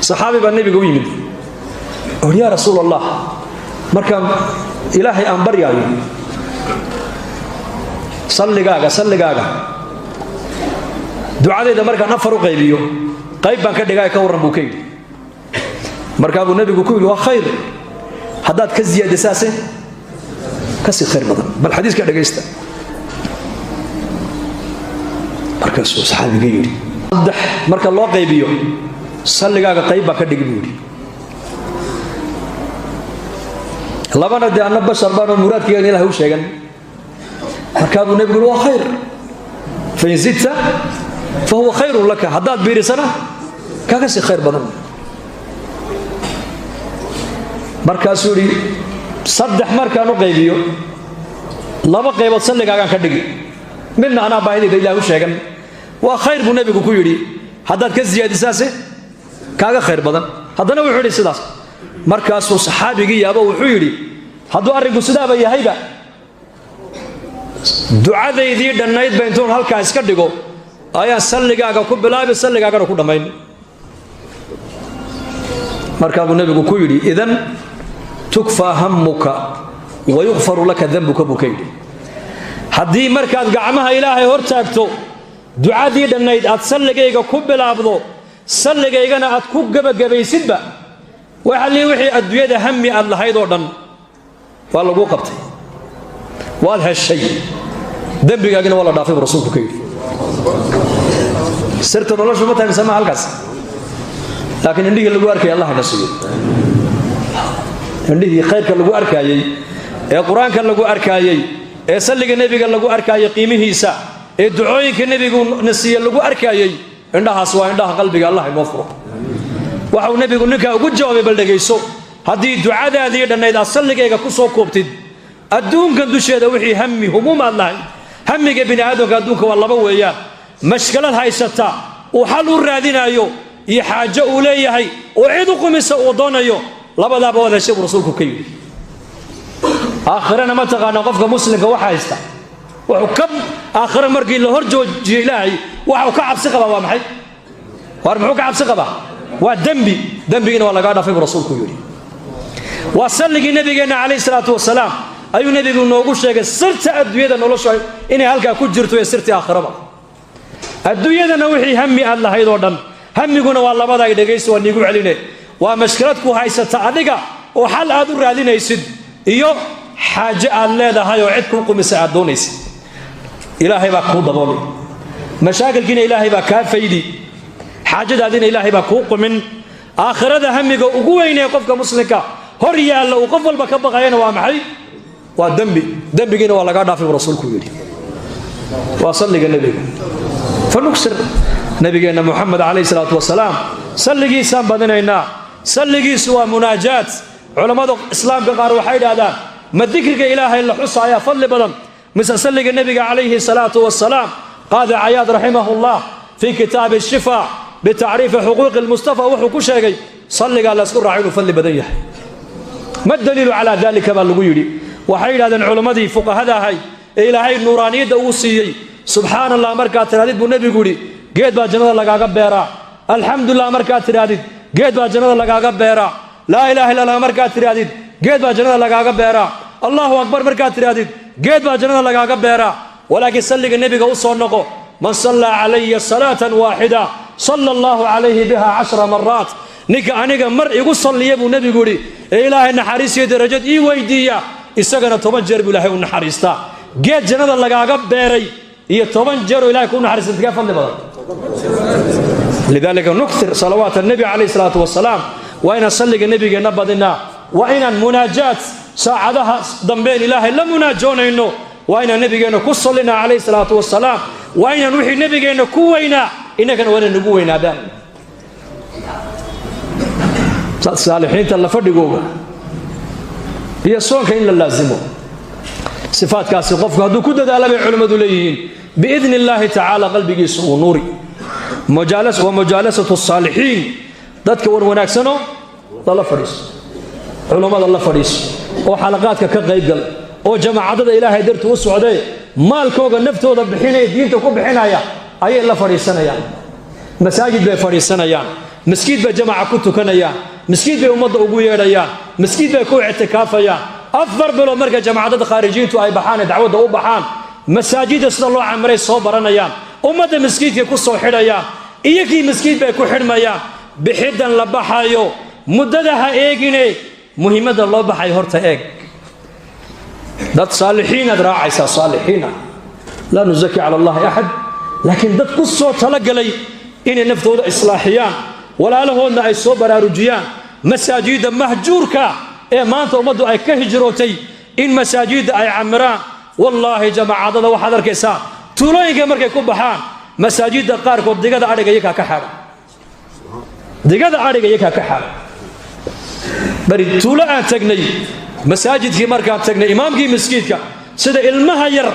صحابي بالنبي قوي يا رسول الله مركب إلهي أنبر يا صلي قاقا دعاء إذا مركب نفر قيبيو قيب بان كدغاي كورن بو كيد مركب النبي كويل وا خير حداد كزياده اساسه كسي خير بدن بل حديث كدغيستا مركب صحابي يري صدح مركب لو قيبيو صلي قاقا قيب با كدغي بودي لبنا دي ان بشر بان مراد كيان الله هو شيغان مركب النبي وا خير فإن زدت فهو خير لك حداد بيرسنا كاكسي خير بدن markaasuu saddex markaan u qaybiyo laba qaybood salligaagan ka dhigi midna ana baahidayda ilaahu sheegan waa khayr buu nabigu ku yiri hadaad ka ziyaadisaase kaaga khayr badan hadana wuxuu yiri sidaas markaasuu saxaabigii yaabo wuxuu yiri haduu arinku sidaaba yahayba ducadeydii dhanayd baa intuu halka iska dhigo ayaa salligaaga ku bilaabay salligaaga ku dhameyn markaa buu nabigu ku yiri idan tukfa hammuka wa yughfaru laka dhanbuka bukaydi hadii markaad gacmaha ilaahay hor taagto ducadii dhanayd aad salligayga ku bilaabdo salligaygana aad ku gabagabaysidba waxa wixii adduunyada hammi aad lahayd oo dhan waa lagu qabtay waad heshay dambigaagina wala dhaafay rasuulku kaydi sirta noloshu ma tahay sama halkaas laakiin indhiga lagu arkay Allah nasiyo indhihi khayrka lagu arkayay ee quraanka lagu arkayay ee salliga nabiga lagu arkayay qiimihiisa ee ducooyinka nabigu nasiyo lagu arkayay indhahaas waa indhaha qalbiga Allah inoo furo waxa uu nabigu ninka ugu jawaabay bal dhageyso hadii ducadaadii dhanayd salligayga ku soo koobtid adduunka dusheeda wixii hammi humum Allah hammiga bini aadamka adduunka waa laba weeyaan mashkalad haysata oo xal u raadinayo iyo xaajo uu leeyahay oo cid u qumisa uu doonayo labadaaba wada shay rasuulku ka yiri aakhirana ma taqaana qofka muslimka waxa haysta wuxuu ka aakhira markii la hor joojiyo ilaahay waxa ka cabsi qaba waa maxay war muxuu ka cabsi qaba waa dambigina waa laga dhaafay rasuulku yiri waa salligii nabigeena kaleey salaatu wasalaam ayuu nabigu noogu sheegay sirta adduunyada nolosha inay halka ku jirto ee sirta aakhirada adduunyadana wixii hammi aad lahayd oo dhan hammiguna waa labada ay dhageyso waa nigu celinay waa mashkalad ku haysata adiga oo xal aad u raadinaysid iyo xaaje aad leedahay oo cid ku qumisa aad doonaysid ilaahay baa ku daboolay mashaakilkiina ilaahay baa ka faydi xaajadaadina ilaahay baa ku qumin aakhirada hammiga ugu weyn ee qofka muslimka hor yaala oo qof walba ka baqayna waa maxay waa dambigiina waa laga dhaafay rasuulku yiri waa salliga nabiga فنكسر نبينا محمد عليه الصلاة والسلام سلقي سام بدنينا سلقي سوى مناجات علماء الإسلام بقار وحيد هذا ما ذكرك إله إلا حصى يا فل بدن مثل سلق النبي عليه الصلاة والسلام قال عياض رحمه الله في كتاب الشفاء بتعريف حقوق المصطفى وحكو شيء صلق على سكر عين فل بدنيه ما الدليل على ذلك بالغيري وحيد هذا العلماء فوق هذا هاي إلهي النورانية دوسيي سبحان الله مركات تراديد بو نبي غوري geed baa jannada lagaaga beera alxamdulillah markaad tiraadid geed baa jannada lagaaga beera la ilaha illa allah markaad tiraadid geed baa jannada lagaaga beera allahu akbar markaad tiraadid geed baa jannada lagaaga beera walaakiin salliga nabiga u soo noqo man salla alayya salatan waahida sallallahu alayhi biha 10 marat nika aniga mar igu salliya buu nabigu yiri ee ilaahay naxariisiyo darajad ii weydiiya isagana 10 jeer buu ilaahay u naxariista geed jannada lagaaga beeray iyo 10 jeer ilaahay ku naxariista ka fadli badan لذلك نكثر صلوات النبي عليه الصلاة والسلام وإن صلي النبي نبضنا وإن مناجات ساعدها ضمبين إله لا مناجون إنه وإن النبي كصلنا عليه الصلاة والسلام وإن نوحي النبي كوينا إنك وين نبوينا ده صالحين تلا فدقوا هي صون كإن لازمه صفات كاس قف هذو كده على علماء دوليين بإذن الله تعالى قلبي يسوع نوري ومجالسة الصالحين ذاتك وناكسنو الله فريس علماء الله فريس وحلقاتك كغيبقل وجماعة إلهي درت وسعودي مالكوغا نفتوضا بحين دينتكو بحين أي الله فريسنا يعني مساجد بي فريسنا يعني مسجد بجماعة كنت كنيا مسجد بأمض أبويا ريا مسجد بيكون اعتكافيا أفضل بلو مركز جماعة خارجين تو أي بحان دعوة أو بحان مساجد صلى الله عمري صوبرنا يا أمة مسجد يكون صوحنا يا إيكي مسجد بيكون حرمة يا بحدا لبحايو مددها إيجيني مهمة الله بحاي هرتا إيج دات صالحين أدرا عيسى صالحين لا نزكي على الله أحد لكن دات قصة تلقى لي إن نفتو إصلاحيان ولا له أن أي صوبر رجيان مساجد مهجورك إيه ما أنت أمدو أي كهجروتي إن مساجد أي عمران والله جماعة هذا وحضر كيسا تولين كمرك يكون بحان مساجد قارك ودقاد عارق يكا كحال دقاد عارق يكا كحال بري تولا أن تغني مساجد كي مركا تغني إمام كي مسجد كا سيدا المهير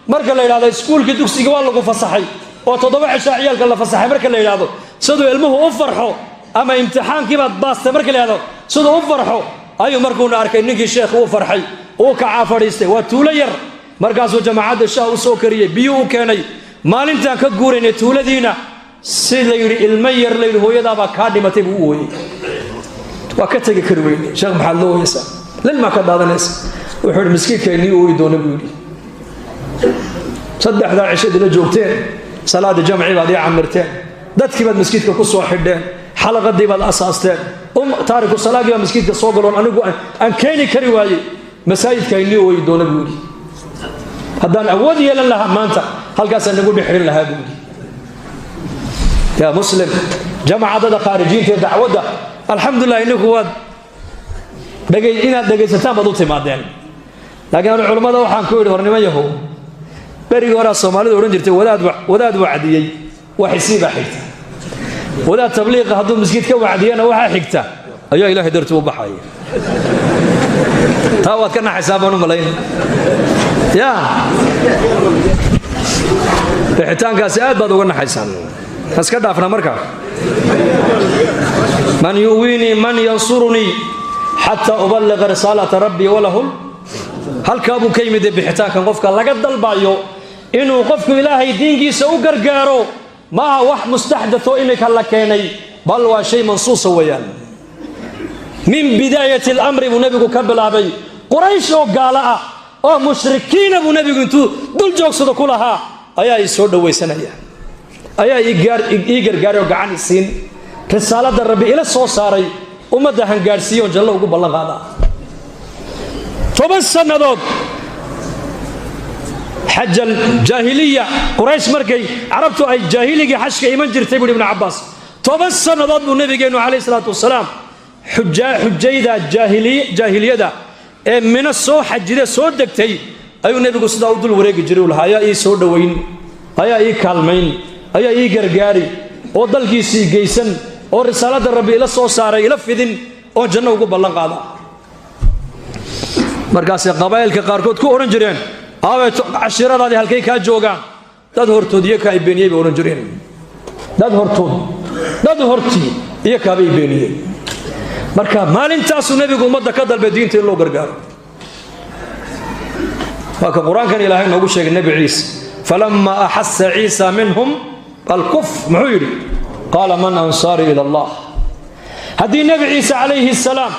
مركا الليل هذا سكول كي دوكسي قوال لكو فصحي وتضبع عيالك الله فصحي مركا الليل هذا سيدا المه أفرحو أما امتحان كي بعد باست مركا الليل هذا سيدا أفرحو أيو مركونا أركي نيكي الشيخ أفرحي وكعافريستي وتولير markaasuu jamaacada shaah u soo kariyay biyo u keenay maalinta ka guureynay tuuladiina si la yiri ilma yar la yiri hooyadaaba ka dhimatay buu ooyay waa ka tagay karweyn sheekh maxamed loo yeesa lilma ka daadanaysa wuxuu miskiinkeeni ooy doona buu yiri saddexda cishada la joogteen salaada jamci baad ay amirteen dadkii baad miskiinka ku soo xidheen xalaqadii baad asaasteen taariku salaadiga miskiinka soo galoon anigu aan keeni kari waayay masaajidkeeni ooy doona buu yiri هذا أود يلا لها مانتا هل قاس أن نقول بحرين لها بودي يا مسلم جمع عدد خارجين في دعوة الحمد لله إنك واد دقي ستان بضوطي مادين لكن العلماء ده وحان كوير ورنما يهو بري ورا الصومالي دورن جرتي وداد وعديي وحسيبة حكتا وداد تبليغ هذو مسجد كوعدي أنا وحا حكتا أيها إلهي درتو بحاي تاوات كنا حسابنا ملايين يا بحتان كاسيات بعد وقنا حيسان بس كده عفنا مركب من يؤويني من ينصرني حتى أبلغ رسالة ربي ولهم هل كابو كيمي دي بحتان كان قفك لقد البايو إنه قفك إلهي دينجي سوقر قارو ما وح مستحدث إنك هلكيني بل وشيء منصوص ويان من بداية الأمر ونبيك كبل أبي قريش وقالها oo mushrikiina buu nabigu intuu dul joogsado ku lahaa ayaa ay soo dhawaysanaya ayaa ii gargaar oo gacan siin risaalada rabbi ila soo saaray umada hangaarsiyo jallo ugu ballan qaada 10 sanadood حج الجاهلية قريش مركي عربتو أي جاهلية حشك إيمان جرتي ابن عباس 10 sanadood buu nabigeenu عليه الصلاة والسلام حجيدا جاهلية دا من الصو حجده سو دغتي ايو نبيغو سدا ودul wareegi jiray lahaaya ii soo dhaweyn ayaa ii kaalmayn ayaa ii gargaari oo dalkiisii geysan oo risaalada rabbi ila soo saaray ila fidin oo janno ugu ballan qaada markaas qabaylka qaarkood ku oran jireen aaway cashiiradaadii halkay ka joogaan dad hortood iyo ka ay beeniyay oran jireen dad hortii iyo ka ay beeniyay marka maalintaas nabigu umada ka dalbay diinta loo gargaaro waka quraankan ilaahay noogu sheegay nabi ciisa falamma ahassa ciisa minhum alkuf muhiri qala man ansari ila allah hadii nabi ciisa alayhi salam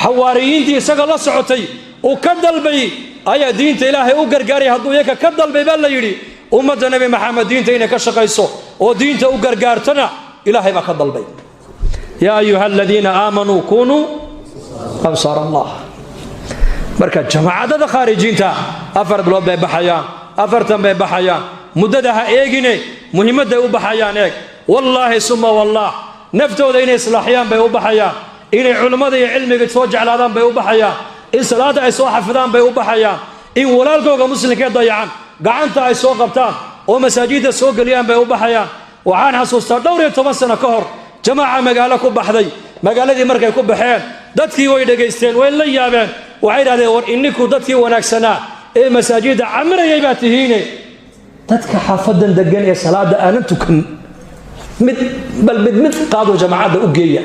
xawaariyiinti isaga la socotay oo ka dalbay ayaa diinta ilaahay u gargaaray haduu yaka ka dalbay baa la yiri umada nabi maxamed diinta inay ka shaqayso oo diinta u gargaartana ilaahay baa ka dalbay يا أيها الذين آمنوا كونوا أنصار الله مركز جماعة خارجين تا أفرد لو بحيان أفرتم بحيان مددها إيجيني مهمة ده بحيان إيج والله ثم والله نفتو ذين إصلاحيان به بحيان إن علماء ذي علمي بتوجع على ذنب به بحيان إن صلاة أيسوا حفظان به بحيان إن ولالكوا كمسلم كضيعان قعنت أيسوا قبطان ومساجد السوق اليوم به بحيان وعن حسوس دوري تمسنا كهر جماعة مقالة كبحذي مقالة دي مركي كبحين دادكي ويدقيستين وين لا يابين وعيد هذا ور إنكو دادكي وناكسنا إيه مساجد عمر يباتهيني دادك حافظا دقان إيه صلاة آننتكن بل مد قادوا جماعة أقية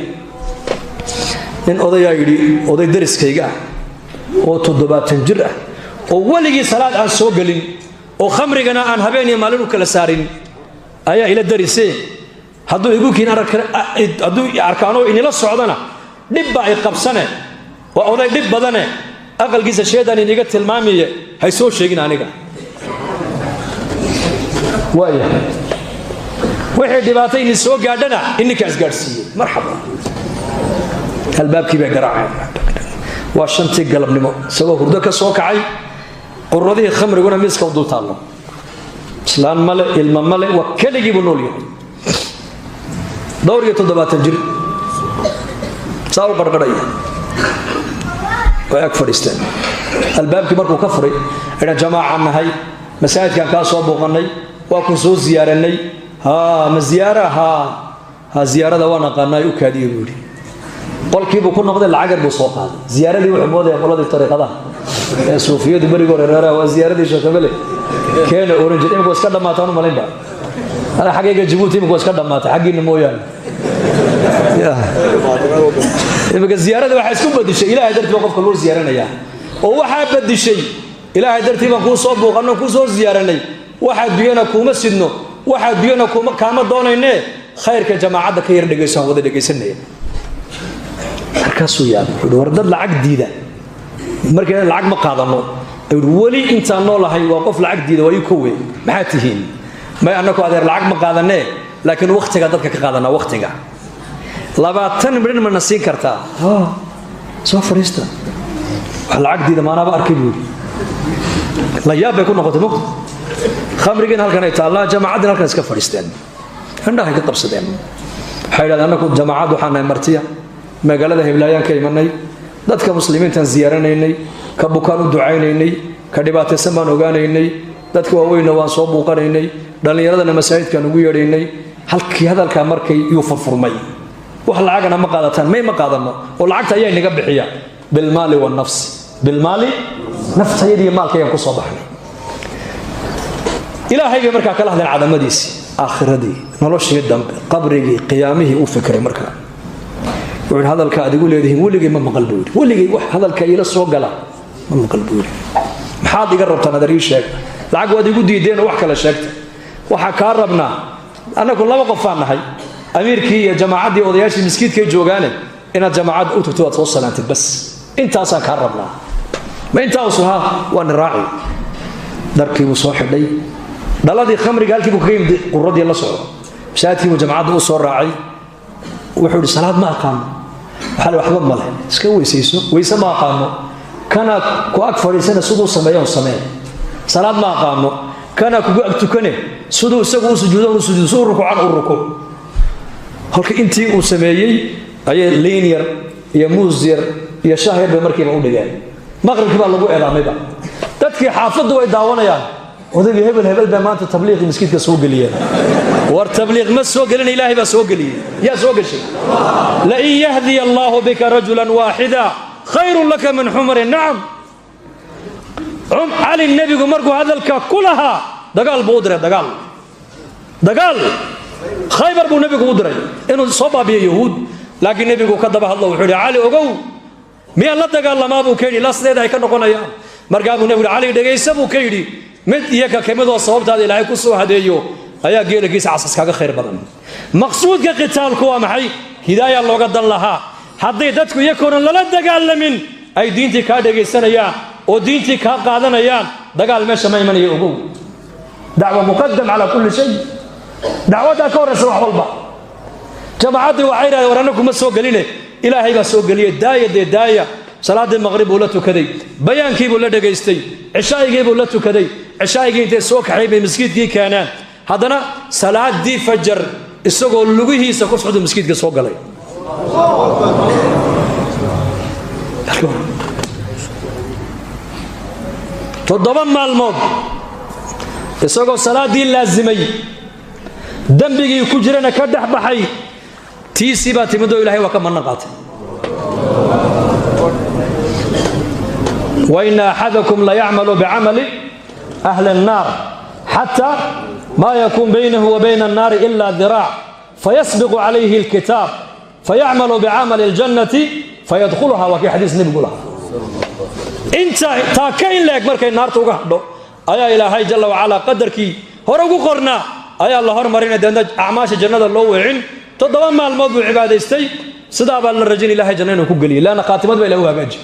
إن أضيا يري أضي درس كيقا وتضبات جرة وولي صلاة آن سوقلين وخمرقنا آن هبيني مالنو كالسارين أيا إلى الدرسين hadduu igu kiin hadduu arkaanoo inila socdana dhibba ay qabsane waa oday dhib badane aqalkiisa sheedaan iniga tilmaamiye hay soo sheegin aniga waaya wixii dhibaatay in soo gaadhana ininka isgaadhsiiyey marxaba albaabkii bay garaaceen waa shantii galabnimo isagoo hurdo ka soo kacay quradihii khamriguna miiska u dul taallo islaan male ilma male waa keligii buu nool yahay dhowr iyo 70 jir saa u qarqaraya way ag fadhiisteen albaabkii markuu ka furay ina jamaaca nahay masaajidkan ka soo booqanay waa ku soo ziyaaranay ma ziyaarada waan aqaanay u kaadiyo buuri qolkiibu ku noqday lacag buu soo qaaday ziyaaradii wuxuu mooday qoladii tariiqadaha ee suufiyadu barigo reeraha waa ziyaaradii shaqabale keena orange imku iska dhamaataan u malaynba ana xaqiiqa Djibouti imku iska dhamaatay xaqiina mooyaan imka ziyaarada waxa isku badishay ilaahay dartii qofka loo ziyaaranaya oo waxa badishay ilaahay dartii baan ku soo booqano ku soo ziyaaranay waxa biyana kuma sidno waxa biyana kuma kaama doonayne khayrka jamaacada ka yar dhageysan wada dhageysanay markaasuu yaabay wardad lacag diida markay lacag ma qaadano wali inta noolahay waa qof lacag diida way ku weey maxaa tihiin ma anako adeer lacag ma qaadane laakiin waqtiga dadka ka qaadana waqtiga 20 milyan ma nasiin kartaa soo fariista lacag diida maanaba arkay buuri la yaabay ku noqotay muqt khamrigan halkan ay taala jamaacadna halkan iska fariisteen indhaha ka qabsadeen xayraad anako jamaacad waxaan ay martiya magaalada Hiblaayan ka imanay dadka muslimiintan ziyaaranaynay ka bukaan u ducaynaynay ka dhibaataysan baan ogaanaynay dadka waaweyna waan soo buuqanaynay dhalinyaradana masaajidkan ugu yeedhaynay halkii hadalka markay uu furfurmay wax lacagna ma qaadataan ma qaadano oo lacagta ayaa inaga bixiya bil maali wa nafs bil maali naftaydi maalkayga ku soo baxnay ilaahay marka kala hadlan cadamadiisi aakhiradii noloshii dambe qabrigii qiyaamihii u fikray marka wuxuu hadalka adigu leedahay waligii ma maqal buuri waligii wax hadalka ila soo gala ma maqal buuri maxaad iga rabtaan adari sheeg lacag waad igu diideen wax kala sheegta waxa ka rabnaa anagu laba qof aan nahay amiirkii iyo jamaacadii odayaashii miskiidkay joogaane ina jamaacad u tagto waad soo salaantid bas intaas ka rabnaa ma intaas waa raaci darkii uu soo xidhay dhaladii khamriga halkii uu ka yimid quradii la socdo shaadkii jamaacada uu soo raacay wuxuu salaad ma aqaano waxa waxba ma leh iska weysayso weysa ma aqaano kana ku ag fariisana sidoo sameeyo salaad ma aqaano kana ku ag tukane sidoo isagu u sujuudo rukuuc halka intii uu sameeyay ayay linear iyo muusir iyo shaahir bay markiiba u dhigeen maqribkii baa lagu eedaamayba dadkii xaafadu way daawanayaan odayga hebel baa maanta tabliiq miskiidka soo galiyay war tabliiq ma soo galin ilaahay baa soo galiyay yaa soo gashay la in yahdi allah bika rajulan wahida khayrun laka min humri na'am ali nabigu markuu hadalka kulaha dagaal buu diray dagaal khaybar buu nabigu u diray inuu soo baabiyo yahuud laakiin nabigu ka daba hadlo wuxuu ali ogow miya la dagaalama buu keenay lasdeeda ay ka noqonayaan markaa buu nabigu ali dhageysa buu keenay mid iyaga kamidoo sababtaada ilaahay ku soo hadeeyo ayaa geelagiisa casas kaga khayr badan maqsuudka qitaalku waa maxay hidaaya looga dan lahaa haddii dadku iyagoona lala dagaalamin ay diintii ka dhageysanayaan oo diintii ka qaadanayaan dagaal meesha ma imanayo ogow dacwa muqaddam ala kulli shay dacwada ka horeysa wax walba jamaacadu waxay raadeen warana kuma soo galine ilaahay baa soo galiyay daaya salaada maghrib uu la tukaday bayaankii buu la dhageystay cishaayigii buu la tukaday cishaayigii intee soo kaxay bay miskiidkii keenaan haddana salaadii fajr isagoo lugihiisa ku socdo miskiidka soo galay toddoba maalmood isagoo salaadii laazimay dambigii ku jirana ka dhaxbaxay tiisi baa timid oo ilaahay waa ka manna qaatay وإن أحدكم لا يعمل بعمل أهل النار حتى ما يكون بينه وبين النار إلا ذراع فيسبق عليه الكتاب فيعمل بعمل الجنة فيدخلها وفي حديث نبي لها انت تاكين لك مركي النار توقعدو أيا إلهي جل وعلا قدرك هرقو قرنا ayaa la hormarin deedna acmaasha jannada loo weecin 7 maalmood buu cibaadaystay sidaa baa la rajin ilaahay jannada inuu ku geliyo laana khaatimad baa ilaahu hagaaji